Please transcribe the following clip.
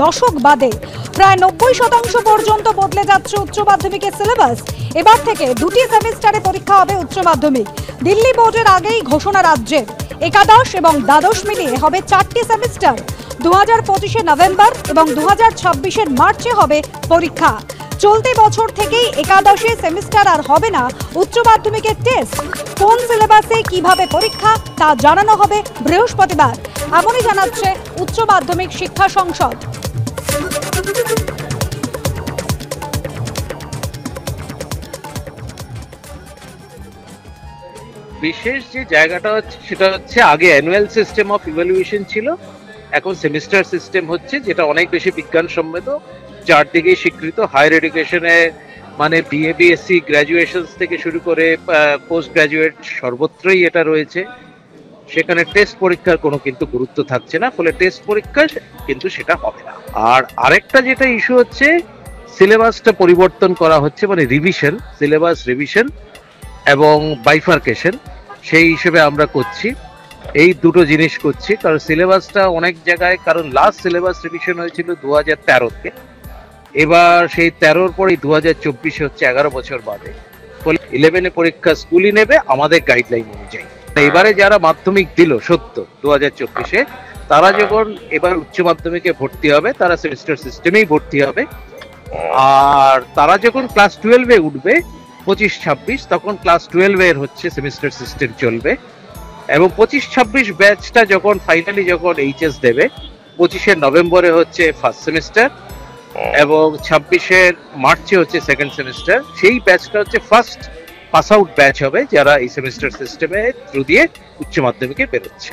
দশক বাদে প্রায় 90% পর্যন্ত বদলে যাচ্ছে উচ্চ মাধ্যমিকের সিলেবাস। এবার থেকে দুটি সেমিস্টারে পরীক্ষা হবে উচ্চ মাধ্যমিক। দিল্লি বোর্ডের আগেই ঘোষণা রাজ্যের একাদশ এবং দ্বাদশ মিলিয়ে হবে 4টি সেমিস্টার। 2025 নভেম্বর এবং 2026 মার্চে হবে পরীক্ষা। চলতি বছর থেকেই একাদশে সেমিস্টার আর হবে না উচ্চ মাধ্যমিকের টেস্ট। কোন সিলেবাসে কিভাবে পরীক্ষা তা জানানো হবে বৃহস্পতিবার, এমনই জানাচ্ছে উচ্চ মাধ্যমিক শিক্ষা সংসদ। বিশেষ যে জায়গাটা হচ্ছে সেটা হচ্ছে আগে অ্যানুয়াল সিস্টেম অফ ইভ্যালুয়েশন ছিল, এখন সেমিস্টার সিস্টেম হচ্ছে, যেটা অনেক বেশি বিজ্ঞানসম্মত, চারদিকে স্বীকৃত। হায়ার এডুকেশনে মানে বিএ বিএসসি গ্র্যাজুয়েশন থেকে শুরু করে পোস্ট গ্র্যাজুয়েট সর্বত্রই এটা রয়েছে। সেখানে টেস্ট পরীক্ষার কোনো কিন্তু গুরুত্ব থাকছে না, ফলে টেস্ট পরীক্ষা কিন্তু সেটা হবে না। আর আরেকটা যেটা ইস্যু হচ্ছে, সিলেবাসটা পরিবর্তন করা হচ্ছে, মানে রিভিশন, সিলেবাস রিভিশন এবং বাইফার্কেশন, সেই হিসেবে আমরা করছি। এই দুটো জিনিস করছি, কারণ সিলেবাসটা অনেক জায়গায়, কারণ লাস্ট সিলেবাস রিভিশন হয়েছিল 2013-তে, এবার সেই 13-র পরেই 2024 হচ্ছে, 11 বছর বাদে। ফলে 11-এ পরীক্ষা স্কুলই নেবে আমাদের গাইডলাইন অনুযায়ী। এবারে যারা মাধ্যমিক দিল সত্য 2024-এ, তারা যখন এবার উচ্চ মাধ্যমিকে ভর্তি হবে তারা সেমিস্টার সিস্টেমেই ভর্তি হবে। আর তারা যখন ক্লাস 12-এ উঠবে 25-26, তখন ক্লাস 12-এর হচ্ছে সেমিস্টার সিস্টেম চলবে। এবং 25-26 ব্যাচটা যখন ফাইনালি যখন এইচএস দেবে, 25-এর নভেম্বরে হচ্ছে ফার্স্ট সেমিস্টার এবং 26-এর মার্চে হচ্ছে সেকেন্ড সেমিস্টার। সেই ব্যাচটা হচ্ছে ফার্স্ট পাস আউট ব্যাচ হবে, যারা এই সেমিস্টার সিস্টেমে থ্রু দিয়ে উচ্চ মাধ্যমিকে বেরোচ্ছে।